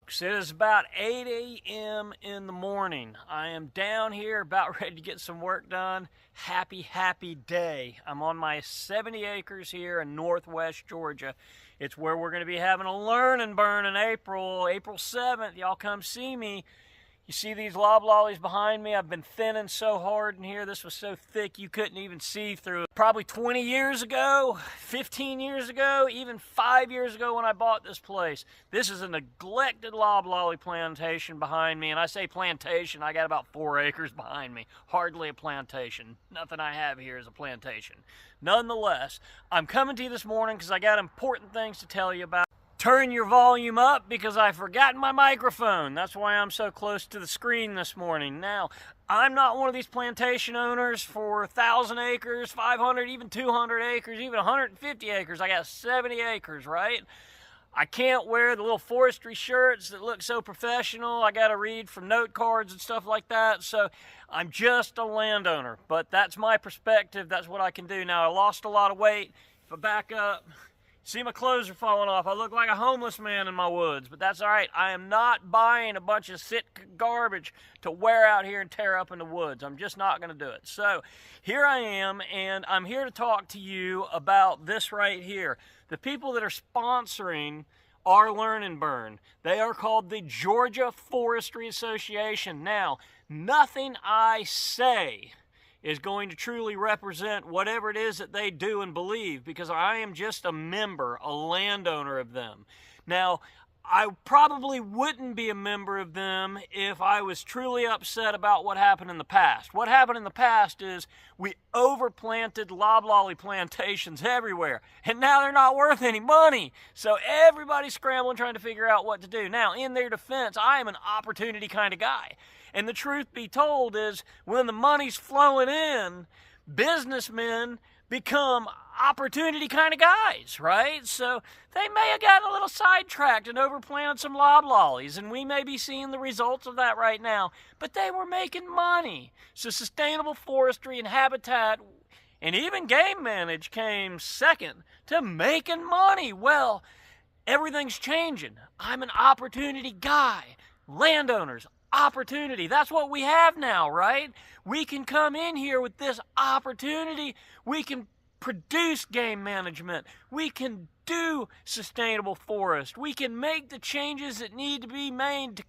It is about 8 a.m. in the morning. I am down here about ready to get some work done. Happy day. I'm on my 70 acres here in northwest Georgia. It's where we're going to be having a learn and burn in April 7th. Y'all come see me. You see these loblollies behind me? I've been thinning so hard in here. This was so thick you couldn't even see through it. Probably 20 years ago, 15 years ago, even 5 years ago when I bought this place. This is a neglected loblolly plantation behind me. And I say plantation, I got about 4 acres behind me. Hardly a plantation. Nothing I have here is a plantation. Nonetheless, I'm coming to you this morning because I got important things to tell you about. Turn your volume up because I've forgotten my microphone. That's why I'm so close to the screen this morning. Now, I'm not one of these plantation owners for 1,000 acres, 500, even 200 acres, even 150 acres. I got 70 acres, right? I can't wear the little forestry shirts that look so professional. I got to read from note cards and stuff like that. So I'm just a landowner, but that's my perspective. That's what I can do. Now, I lost a lot of weight. If I back up, see, my clothes are falling off. I look like a homeless man in my woods, but that's all right. I am not buying a bunch of sick garbage to wear out here and tear up in the woods. I'm just not going to do it. So here I am, and I'm here to talk to you about this right here. The people that are sponsoring our Learn and Burn, they are called the Georgia Forestery Association. Now, nothing I say is going to truly represent whatever it is that they do and believe, because I am just a member, a landowner of them. Now, I probably wouldn't be a member of them if I was truly upset about what happened in the past. What happened in the past is we overplanted loblolly plantations everywhere, and now they're not worth any money. So everybody's scrambling trying to figure out what to do. Now, in their defense, I am an opportunity kind of guy. And the truth be told is, when the money's flowing in, businessmen become opportunity kind of guys, right? So they may have gotten a little sidetracked and overplanted some loblollies, and we may be seeing the results of that right now. But they were making money. So sustainable forestry and habitat and even game manage came second to making money. Well, everything's changing. I'm an opportunity guy. Landowners, opportunity. That's what we have now, right? We can come in here with this opportunity. We can produce game management. We can do sustainable forest. We can make the changes that need to be made to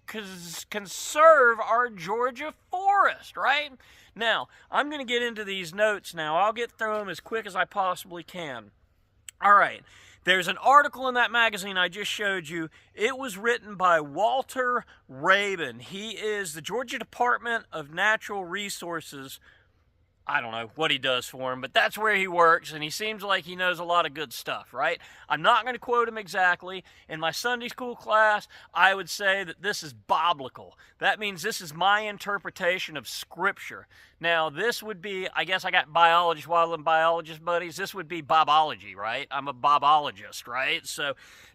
conserve our Georgia forest, right? Now, I'm going to get into these notes now. I'll get through them as quick as I possibly can. All right. There's an article in that magazine I just showed you. It was written by Walter Rabin. He is the Georgia Department of Natural Resources. I don't know what he does for him, but that's where he works, and he seems like he knows a lot of good stuff, right? I'm not going to quote him exactly. In my Sunday school class, I would say that this is biblical. That means this is my interpretation of Scripture. Now, this would be, I guess I got wildland biologist buddies. This would be bobology, right? I'm a bobologist, right? So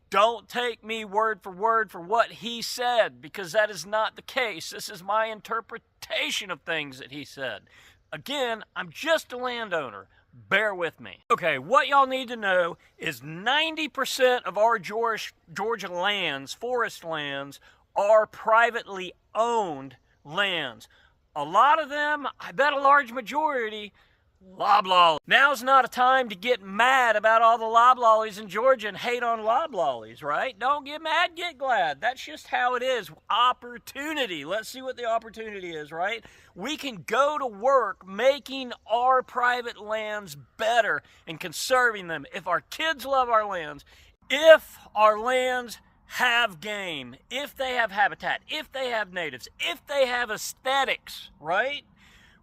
don't take me word for what he said, because that is not the case. This is my interpretation of things that he said. Again, I'm just a landowner. Bear with me. Okay, what y'all need to know is 90% of our Georgia lands, forest lands, are privately owned lands. A lot of them, I bet a large majority, loblolly. Now's not a time to get mad about all the loblollies in Georgia and hate on loblollies, right? Don't get mad, get glad. That's just how it is. Opportunity. Let's see what the opportunity is, right? We can go to work making our private lands better and conserving them. If our kids love our lands, if our lands have game, if they have habitat, if they have natives, if they have aesthetics, right?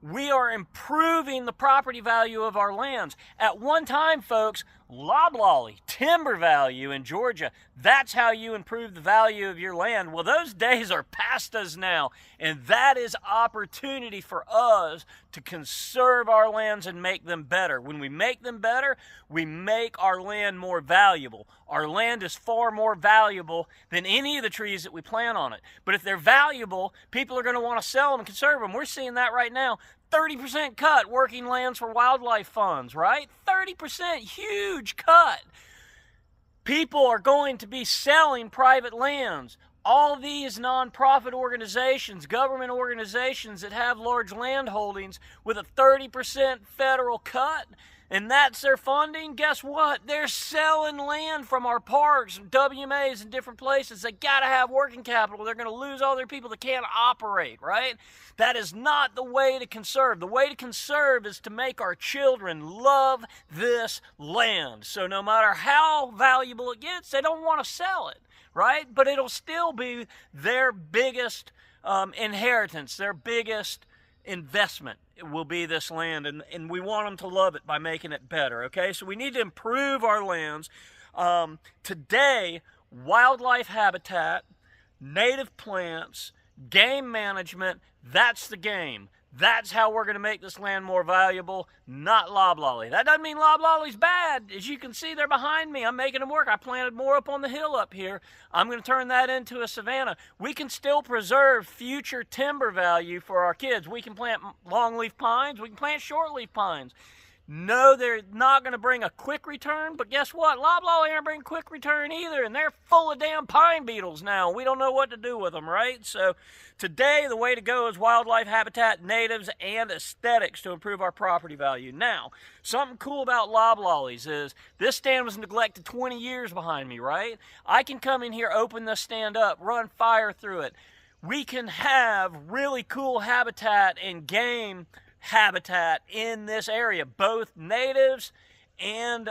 We are improving the property value of our lands. At one time, folks, loblolly, timber value in Georgia, that's how you improve the value of your land. Well, those days are past us now, and that is opportunity for us to conserve our lands and make them better. When we make them better, we make our land more valuable. Our land is far more valuable than any of the trees that we plant on it. But if they're valuable, people are going to want to sell them and conserve them. We're seeing that right now. 30% cut working lands for wildlife funds, right? 30%, huge cut. People are going to be selling private lands. All these nonprofit organizations, government organizations that have large land holdings with a 30% federal cut, and that's their funding, guess what? They're selling land from our parks and WMAs and different places. They got to have working capital. They're going to lose all their people that can't operate, right? That is not the way to conserve. The way to conserve is to make our children love this land. So no matter how valuable it gets, they don't want to sell it, right? But it'll still be their biggest inheritance, their biggest investment will be this land, and we want them to love it by making it better, okay? So we need to improve our lands. Today, wildlife habitat, native plants, game management, that's the game. That's how we're going to make this land more valuable, not loblolly. That doesn't mean loblolly's bad. As you can see, they're behind me. I'm making them work. I planted more up on the hill up here. I'm going to turn that into a savanna. We can still preserve future timber value for our kids. We can plant longleaf pines. We can plant shortleaf pines. No, they're not going to bring a quick return, but guess what? Loblolly aren't bringing quick return either, and they're full of damn pine beetles now. We don't know what to do with them, right? So today, the way to go is wildlife habitat, natives, and aesthetics to improve our property value. Now, something cool about loblollies is this stand was neglected 20 years behind me, right? I can come in here, open this stand up, run fire through it. We can have really cool habitat and game habitat in this area, both natives and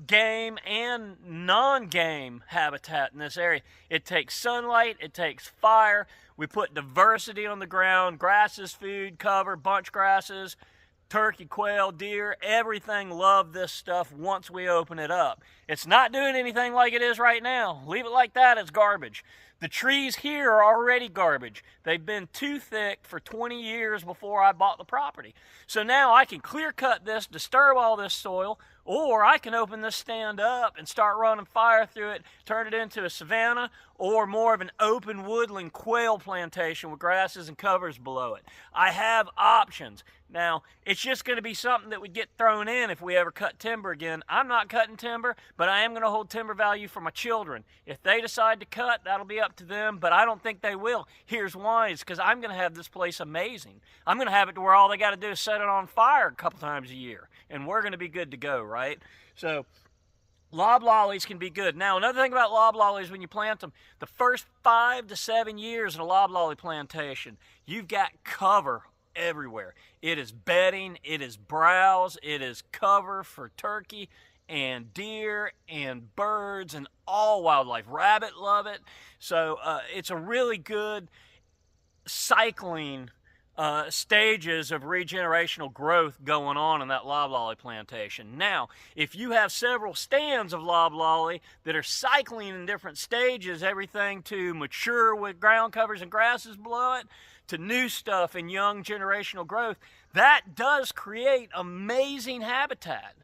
game and non-game habitat in this area. It takes sunlight, it takes fire. We put diversity on the ground, grasses, food, cover, bunch grasses, turkey, quail, deer, everything love this stuff once we open it up. It's not doing anything like it is right now. Leave it like that, it's garbage. The trees here are already garbage. They've been too thick for 20 years before I bought the property. So now I can clear cut this, disturb all this soil, or I can open this stand up and start running fire through it, turn it into a savanna, or more of an open woodland quail plantation with grasses and covers below it. I have options. Now, it's just going to be something that would get thrown in if we ever cut timber again. I'm not cutting timber, but I am going to hold timber value for my children. If they decide to cut, that'll be up to them, but I don't think they will. Here's why. It's because I'm going to have this place amazing. I'm going to have it to where all they got to do is set it on fire a couple times a year, and we're going to be good to go, right? So loblollies can be good. Now, another thing about loblollies, when you plant them, the first 5 to 7 years in a loblolly plantation, you've got cover everywhere. It is bedding, it is browse, it is cover for turkey and deer and birds and all wildlife. Rabbit love it. So it's a really good cycling stages of regenerational growth going on in that loblolly plantation. Now, if you have several stands of loblolly that are cycling in different stages, everything to mature with ground covers and grasses below it, to new stuff and young generational growth, that does create amazing habitat.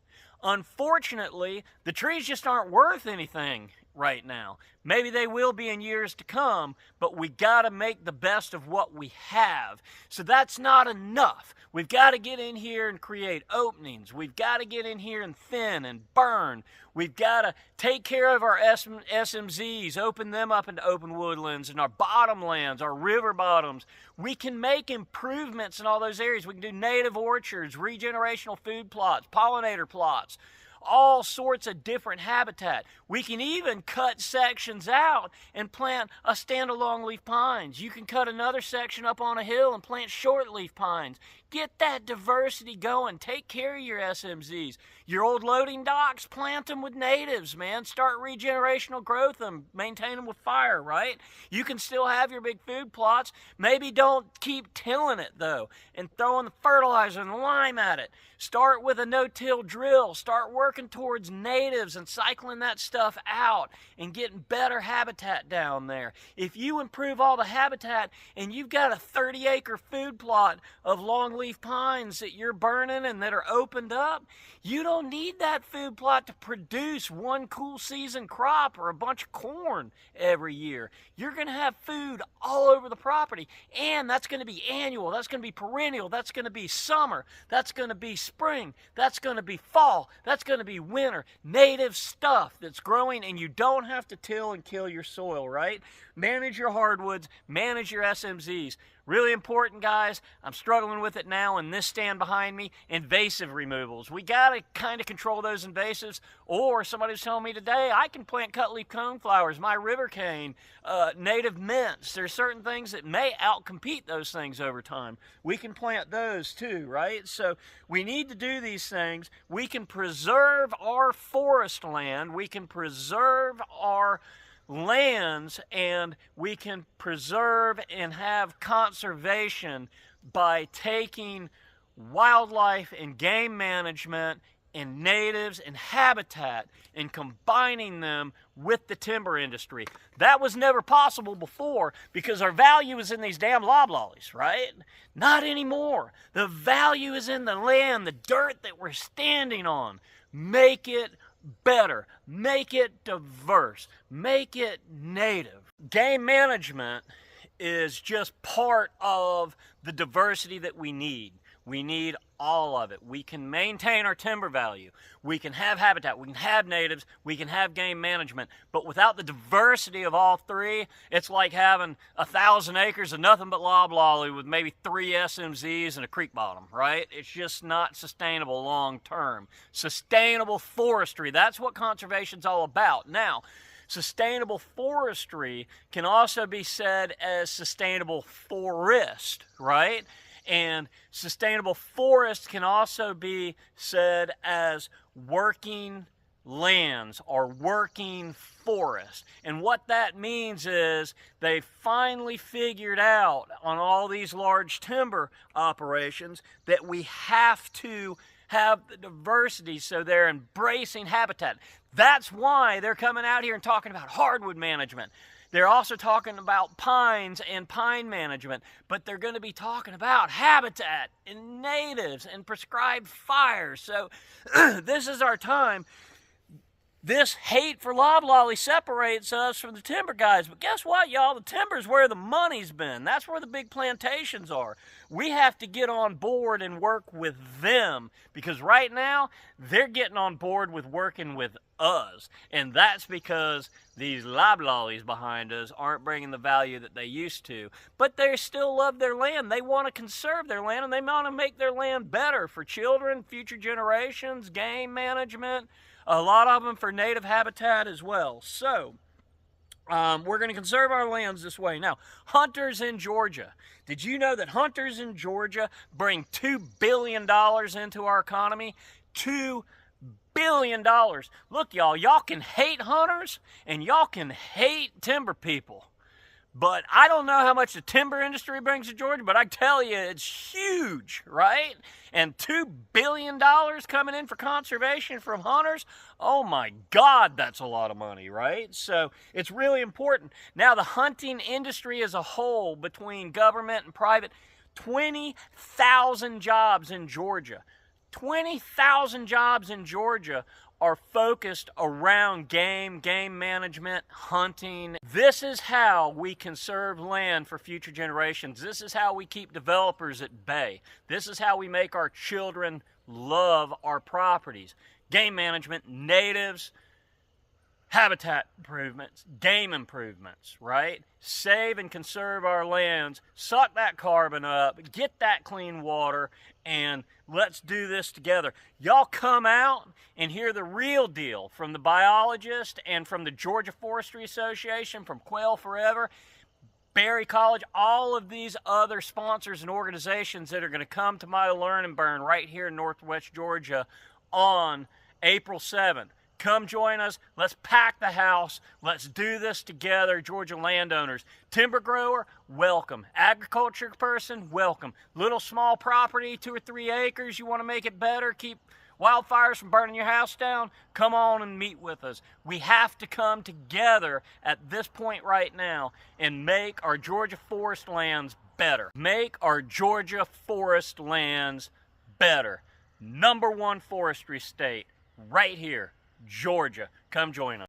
Unfortunately, the trees just aren't worth anything right now. Maybe they will be in years to come, but we got to make the best of what we have. So that's not enough. We've got to get in here and create openings. We've got to get in here and thin and burn. We've got to take care of our SMZs, open them up into open woodlands and our bottomlands, our river bottoms. We can make improvements in all those areas. We can do native orchards, regenerational food plots, pollinator plots, all sorts of different habitat. We can even cut sections out and plant a stand of longleaf pines. You can cut another section up on a hill and plant shortleaf pines. Get that diversity going. Take care of your SMZs. Your old loading docks, plant them with natives, man. Start regenerational growth and maintain them with fire, right? You can still have your big food plots. Maybe don't keep tilling it, though, and throwing the fertilizer and the lime at it. Start with a no-till drill. Start working towards natives and cycling that stuff out and getting better habitat down there. If you improve all the habitat and you've got a 30-acre food plot of longleaf pines that you're burning and that are opened up, you don't don't need that food plot to produce one cool season crop or a bunch of corn every year. You're going to have food all over the property, and that's going to be annual, that's going to be perennial, that's going to be summer, that's going to be spring, that's going to be fall, that's going to be winter. Native stuff that's growing, and you don't have to till and kill your soil, right? Manage your hardwoods, manage your SMZs. Really important, guys. I'm struggling with it now in this stand behind me. Invasive removals. We got to kind of control those invasives. Or somebody was telling me today, I can plant cutleaf coneflowers, my river cane, native mints. There's certain things that may outcompete those things over time. We can plant those too, right? So we need to do these things. We can preserve our forest land. We can preserve our lands, and we can preserve and have conservation by taking wildlife and game management and natives and habitat and combining them with the timber industry. That was never possible before because our value is in these damn loblollies, right? Not anymore. The value is in the land, the dirt that we're standing on. Make it better, make it diverse, make it native. Game management is just part of the diversity that we need. We need all of it. We can maintain our timber value. We can have habitat. We can have natives. We can have game management. But without the diversity of all three, it's like having 1,000 acres of nothing but loblolly with maybe 3 SMZs and a creek bottom, right? It's just not sustainable long term. Sustainable forestry, that's what conservation's all about. Now, sustainable forestry can also be said as sustainable forest, right? And sustainable forest can also be said as working lands or working forests. And what that means is they finally figured out on all these large timber operations that we have to have the diversity, so they're embracing habitat. That's why they're coming out here and talking about hardwood management. They're also talking about pines and pine management, but they're going to be talking about habitat and natives and prescribed fires. So this is our time. This hate for loblolly separates us from the timber guys. But guess what, y'all? The timber's where the money's been. That's where the big plantations are. We have to get on board and work with them because right now they're getting on board with working with us. And that's because these loblollies behind us aren't bringing the value that they used to. But they still love their land. They want to conserve their land, and they want to make their land better for children, future generations, game management, a lot of them for native habitat as well. So we're going to conserve our lands this way. Now, hunters in Georgia. Did you know that hunters in Georgia bring $2 billion into our economy? $2 billion. Look, y'all can hate hunters and y'all can hate timber people. But I don't know how much the timber industry brings to Georgia, but I tell you, it's huge, right? And $2 billion coming in for conservation from hunters, oh my God, that's a lot of money, right? So it's really important. Now, the hunting industry as a whole, between government and private, 20,000 jobs in Georgia. 20,000 jobs in Georgia are focused around game management, hunting. This is how we conserve land for future generations. This is how we keep developers at bay. This is how we make our children love our properties. Game management, natives, habitat improvements, game improvements, right? Save and conserve our lands, suck that carbon up, get that clean water, and let's do this together. Y'all come out and hear the real deal from the biologist and from the Georgia Forestry Association, from Quail Forever, Berry College, all of these other sponsors and organizations that are going to come to my Learn and Burn right here in Northwest Georgia on April 7th. Come join us. Let's pack the house. Let's do this together, Georgia landowners. Timber grower, welcome. Agriculture person, welcome. Little small property, 2 or 3 acres, you want to make it better, keep wildfires from burning your house down, come on and meet with us. We have to come together at this point right now and make our Georgia forest lands better. Make our Georgia forest lands better. #1 forestry state. right here, Georgia. Come join us.